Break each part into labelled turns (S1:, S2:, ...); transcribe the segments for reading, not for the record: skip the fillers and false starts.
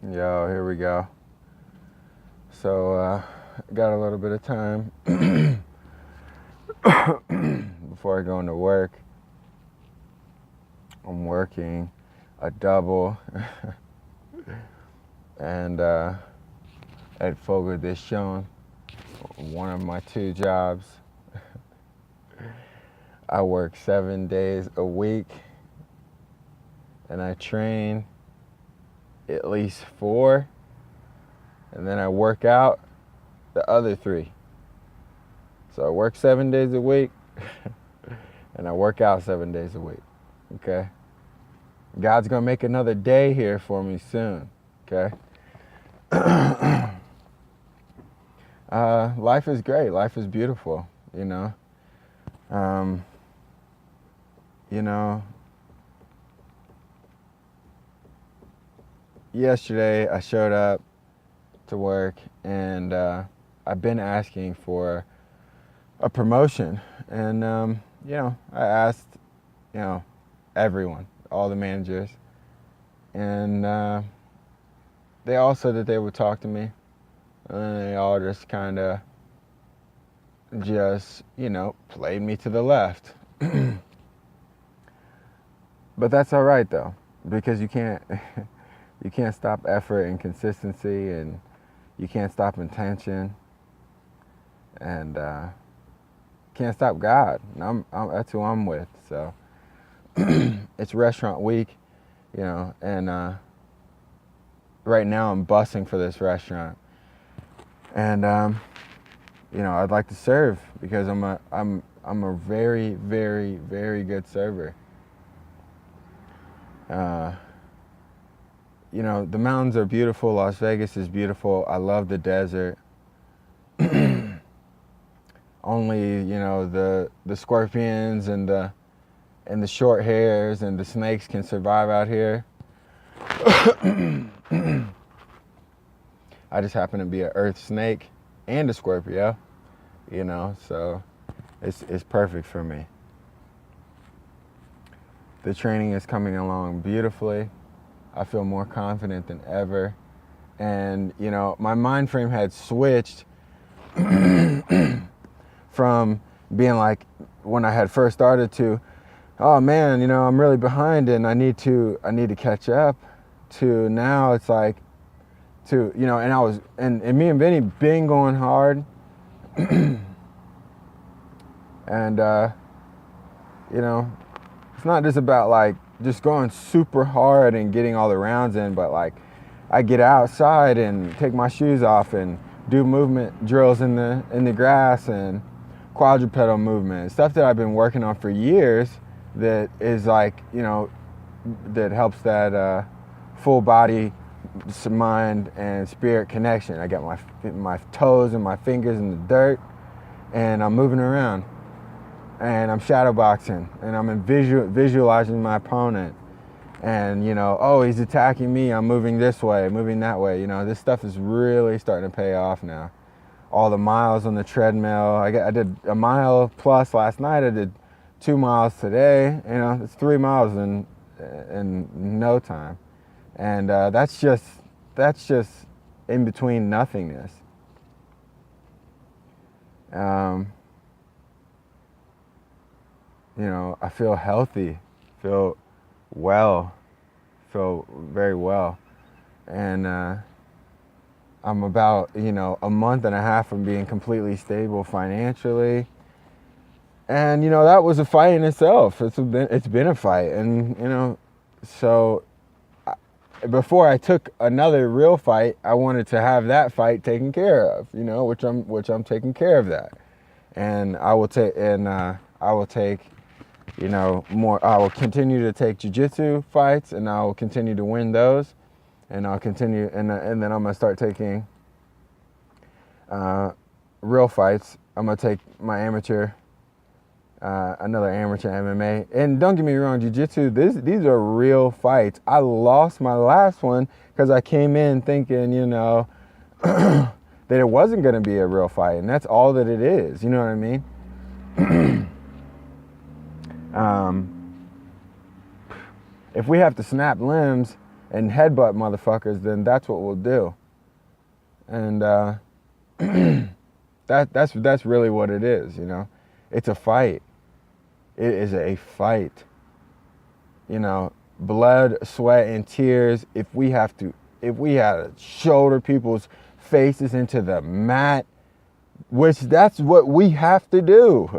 S1: Yo, here we go. So, got a little bit of time before I go into work. I'm working a double and at Fogo de Chão, one of my two jobs. I work 7 days a week and I train at least 4, and then I work out the other 3. So I work 7 days a week and I work out 7 days a week. Okay? God's gonna make another day here for me soon. Okay? Life is great. Life is beautiful. You know. You know. Yesterday I showed up to work and I've been asking for a promotion, and I asked, everyone, all the managers, and they all said that they would talk to me, and they all just kind of played me to the left. But that's all right though, because you can't you can't stop effort and consistency, and you can't stop intention, and can't stop God. And that's who I'm with. So it's restaurant week, and right now I'm bussing for this restaurant, and I'd like to serve because I'm a very, very, very good server. The mountains are beautiful. Las Vegas is beautiful. I love the desert. Only, the scorpions and the short hairs and the snakes can survive out here. I just happen to be an earth snake and a Scorpio, so it's perfect for me. The training is coming along beautifully. I feel more confident than ever. And, my mind frame had switched from being like when I had first started to, oh man, I'm really behind and I need to catch up, to now it's like and me and Vinny been going hard and it's not just about like just going super hard and getting all the rounds in, but like I get outside and take my shoes off and do movement drills in the grass and quadrupedal movement, stuff that I've been working on for years, that is like, that helps that full body, mind and spirit connection. I got my toes and my fingers in the dirt and I'm moving around and I'm shadow boxing and I'm visualizing my opponent, and he's attacking me, I'm moving this way, moving that way. This stuff is really starting to pay off now. All the miles on the treadmill. I did a mile plus last night. I did 2 miles today. It's 3 miles in no time, and that's just in between nothingness. I feel healthy, feel well, feel very well, and I'm about, a month and a half from being completely stable financially. And, that was a fight in itself. It's been a fight. And, so before I took another real fight, I wanted to have that fight taken care of, which I'm taking care of that. And I will take, more, I will continue to take jiu-jitsu fights, and I will continue to win those. And I'll continue, and then I'm gonna start taking real fights. I'm gonna take my another amateur MMA. And don't get me wrong, jiu-jitsu, these are real fights. I lost my last one because I came in thinking, that it wasn't gonna be a real fight, and that's all that it is. You know what I mean? If we have to snap limbs, and headbutt motherfuckers, then that's what we'll do. And that's really what it is, you know. It's a fight. It is a fight. You know, blood, sweat, and tears. If we had to shoulder people's faces into the mat, which that's what we have to do.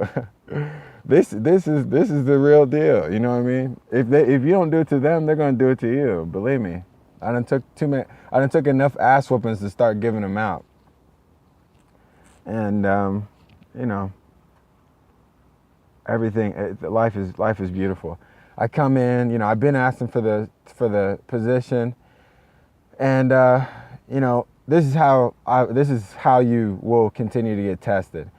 S1: This is the real deal. You know what I mean? If you don't do it to them, they're gonna do it to you. Believe me. I done took enough ass whoopings to start giving them out. And you know, everything. Life is beautiful. I come in. You know, I've been asking for the position, and you know, this is how you will continue to get tested.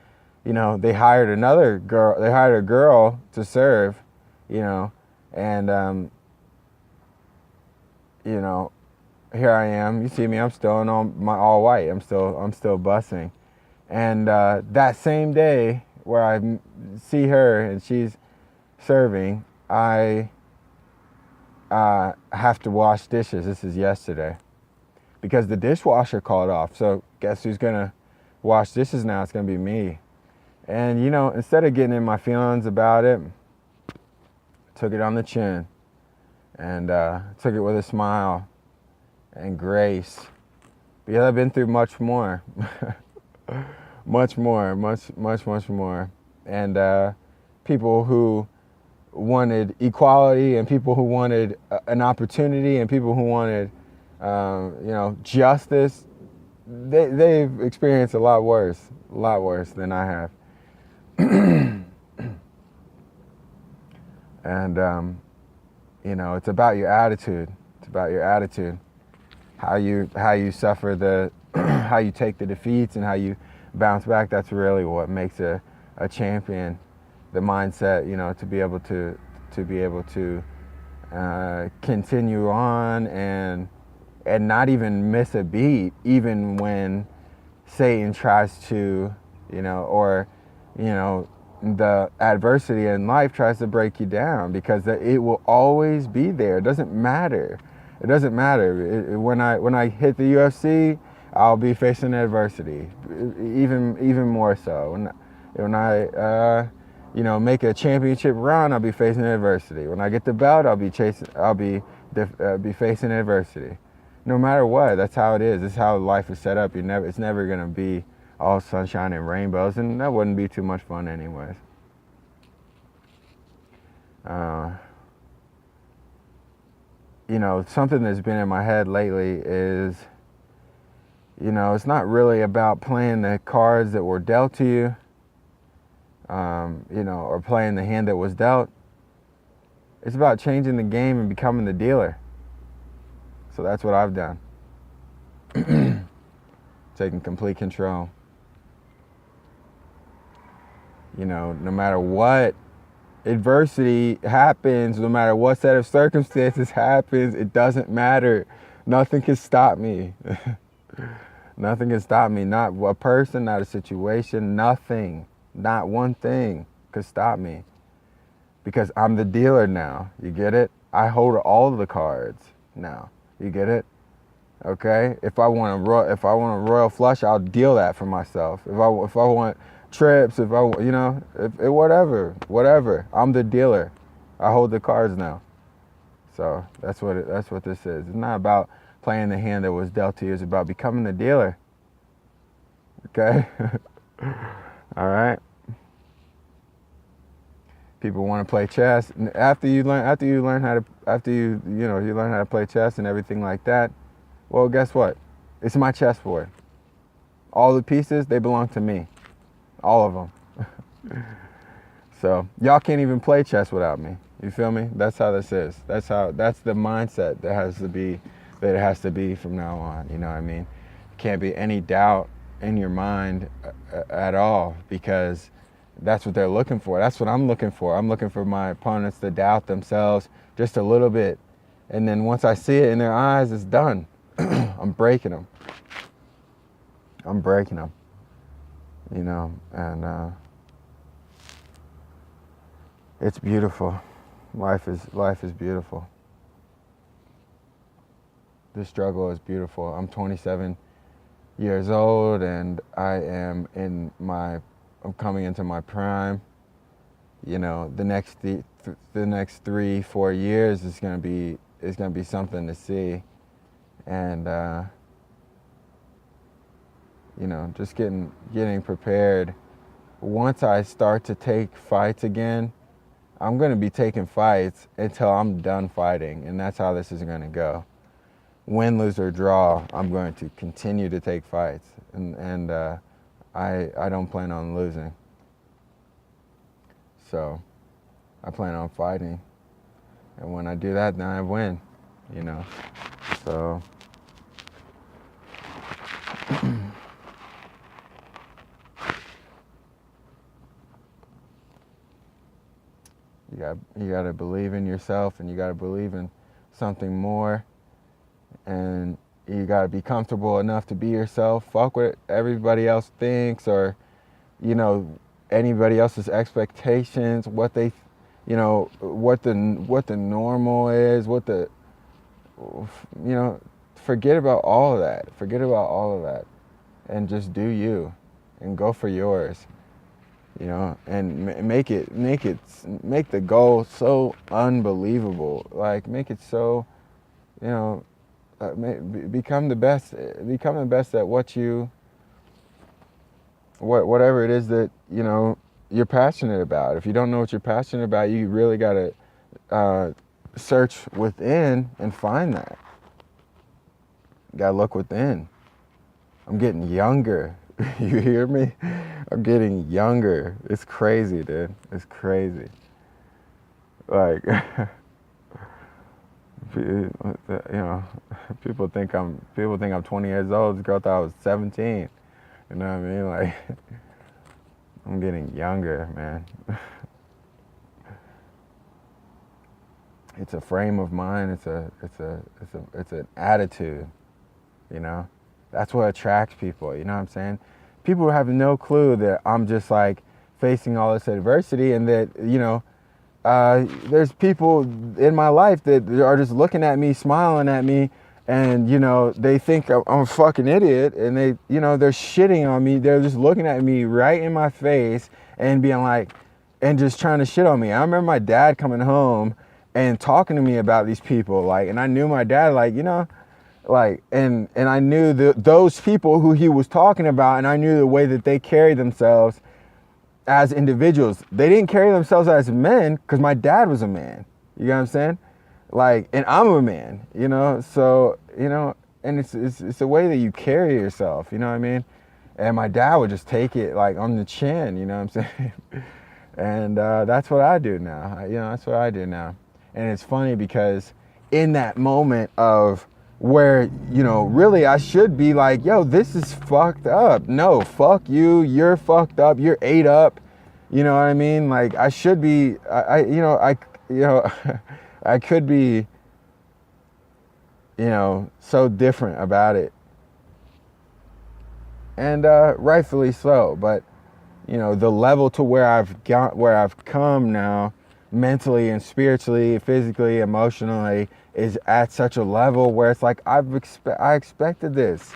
S1: You know, they hired a girl to serve, you know, and you know, here I am. You see me, I'm still in all white. I'm still bussing. And that same day where I see her and she's serving, I have to wash dishes. This is yesterday. Because the dishwasher called off. So guess who's gonna wash dishes now? It's gonna be me. And you know, instead of getting in my feelings about it, took it on the chin and took it with a smile and grace. Because I've been through much more. much more. And people who wanted equality, and people who wanted an opportunity, and people who wanted you know, justice, they've experienced a lot worse than I have. And you know, it's about your attitude. It's about your attitude. How you suffer how you take the defeats and how you bounce back. That's really what makes a champion. The mindset, you know, to be able to continue on and not even miss a beat, even when Satan tries to, you know, or, you know, the adversity in life tries to break you down, because it will always be there. It doesn't matter. It doesn't matter. When I hit the UFC, I'll be facing adversity, even more so. When I you know, make a championship run, I'll be facing adversity. When I get the belt, I'll be facing adversity. No matter what, that's how it is. This is how life is set up. It's never gonna be all sunshine and rainbows, and that wouldn't be too much fun anyways. You know, something that's been in my head lately is, you know, it's not really about playing the cards that were dealt to you, you know, or playing the hand that was dealt. It's about changing the game and becoming the dealer. So that's what I've done. Taking complete control. You know, no matter what adversity happens, no matter what set of circumstances happens, it doesn't matter. Nothing can stop me. Nothing can stop me. Not a person, not a situation, nothing. Not one thing could stop me. Because I'm the dealer now. You get it? I hold all of the cards now. You get it? Okay? If I want a royal flush, I'll deal that for myself. If I want trips, you know, whatever. I'm the dealer. I hold the cards now. So that's what this is. It's not about playing the hand that was dealt to you. It's about becoming the dealer. Okay? All right. People want to play chess. After you learn how to play chess and everything like that. Well, guess what? It's my chessboard. All the pieces, they belong to me. All of them. So y'all can't even play chess without me. You feel me? That's how this is. That's the mindset that it has to be from now on. You know what I mean? Can't be any doubt in your mind at all, because that's what they're looking for. That's what I'm looking for. I'm looking for my opponents to doubt themselves just a little bit. And then once I see it in their eyes, it's done. I'm breaking them. You know, and it's beautiful. Life is beautiful. the struggle is beautiful. I'm 27 years old, and I'm coming into my prime. You know, the next 3-4 years is gonna be something to see, and you know, just getting prepared. Once I start to take fights again, I'm gonna be taking fights until I'm done fighting, and that's how this is gonna go. Win, lose, or draw, I'm going to continue to take fights, and I don't plan on losing. So I plan on fighting, and when I do that, then I win, you know. So you got to believe in yourself, and you got to believe in something more, and you got to be comfortable enough to be yourself. Fuck what everybody else thinks, or, you know, anybody else's expectations, what they, you know, what the normal is, what the, you know, forget about all of that. Forget about all of that, and just do you, and go for yours. You know, and make the goal so unbelievable. Like, make it so, you know, become the best at whatever it is that, you know, you're passionate about. If you don't know what you're passionate about, you really got to search within and find that. You got to look within. I'm getting younger. You hear me? I'm getting younger. It's crazy, dude. It's crazy. Like, you know, people think I'm 20 years old. This girl thought I was 17. You know what I mean? Like, I'm getting younger, man. It's a frame of mind. It's an attitude. You know, that's what attracts people. You know what I'm saying? People have no clue that I'm just like facing all this adversity, and that, you know, there's people in my life that are just looking at me, smiling at me, and, you know, they think I'm a fucking idiot, and they, you know, they're shitting on me. They're just looking at me right in my face and being like, and just trying to shit on me. I remember my dad coming home and talking to me about these people, like, and I knew my dad, like, you know, like, and I knew those people who he was talking about, and I knew the way that they carried themselves as individuals. They didn't carry themselves as men, because my dad was a man. You know what I'm saying? Like, and I'm a man, you know? So, you know, and it's the way that you carry yourself, you know what I mean? And my dad would just take it like on the chin, you know what I'm saying? And that's what I do now. You know, that's what I do now. And it's funny because in that moment of where, you know, really I should be like, yo, this is fucked up. No, fuck you. You're fucked up. You're ate up. You know what I mean? Like, I should be, I could be, you know, so different about it. And rightfully so. But, you know, the level to where I've come now, mentally and spiritually, physically, emotionally, is at such a level where it's like I expected this.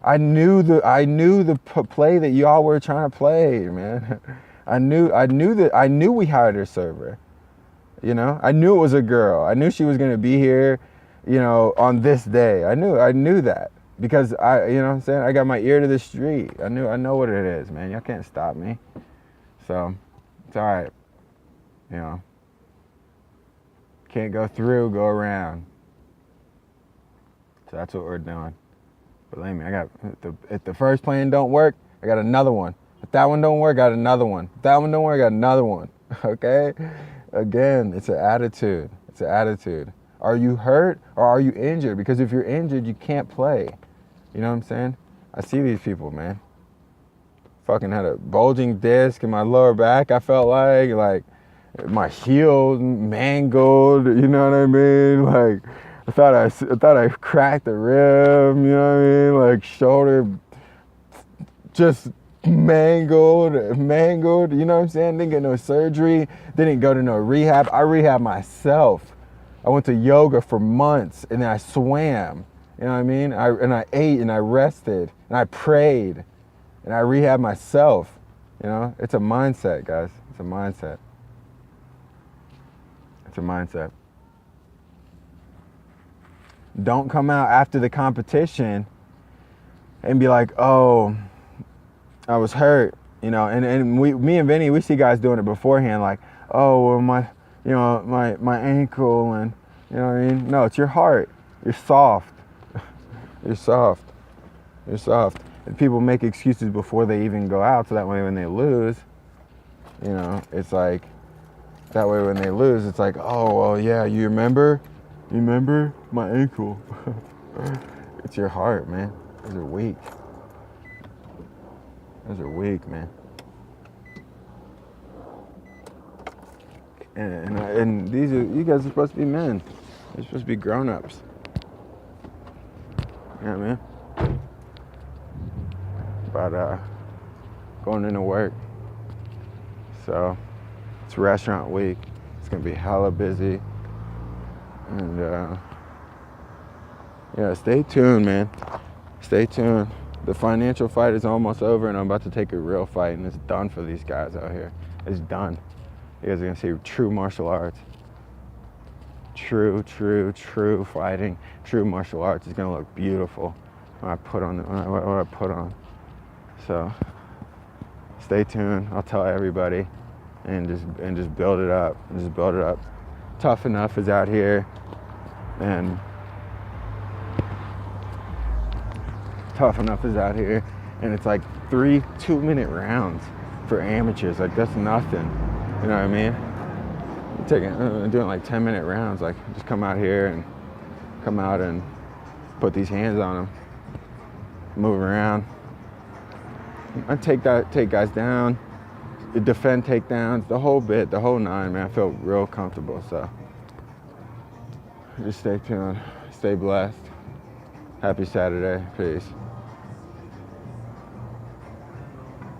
S1: I knew the play that y'all were trying to play, man. I knew we hired a server. You know, I knew it was a girl. I knew she was gonna be here, you know, on this day. I knew that because you know what I'm saying? I got my ear to the street. I know what it is, man. Y'all can't stop me. So it's all right. You know. Can't go through, go around. So that's what we're doing. Believe me, if the first plan don't work, I got another one. If that one don't work, I got another one. If that one don't work, I got another one. Okay? Again, it's an attitude. It's an attitude. Are you hurt or are you injured? Because if you're injured, you can't play. You know what I'm saying? I see these people, man. Fucking had a bulging disc in my lower back, I felt like my heel mangled, you know what I mean? Like, I thought I cracked the rib, you know what I mean? Like, shoulder just mangled, you know what I'm saying? Didn't get no surgery, didn't go to no rehab. I rehabbed myself. I went to yoga for months, and then I swam. You know what I mean? I ate and I rested and I prayed and I rehabbed myself. You know, it's a mindset, guys. It's a mindset. It's a mindset. Don't come out after the competition and be like, oh, I was hurt. You know, and me and Vinny, we see guys doing it beforehand, like, oh, well, my ankle, and you know what I mean? No, it's your heart. You're soft. You're soft. You're soft. And people make excuses before they even go out, so that way when they lose, you know, it's like, that way when they lose, it's like, oh, well, yeah, you remember my ankle. It's your heart, man. Those are weak. Those are weak, man. And these are, you guys are supposed to be men. You're supposed to be grown-ups. You know what I mean? But going into work. So it's restaurant week. It's gonna be hella busy. And yeah, stay tuned, man. Stay tuned. The financial fight is almost over, and I'm about to take a real fight, and it's done for these guys out here. It's done. You guys are gonna see true martial arts. True fighting. True martial arts is gonna look beautiful when I put on what I put on. So stay tuned. I'll tell everybody, and just build it up. Just build it up. Tough Enough is out here, and Tough Enough is out here, and it's like 3 2-minute rounds for amateurs. Like, that's nothing. You know what I mean? Doing like 10-minute rounds. Like, just come out here and come out and put these hands on them, move around. I take guys down, defend takedowns, the whole bit, the whole nine, man. I feel real comfortable. So just stay tuned, stay blessed. Happy Saturday. Peace.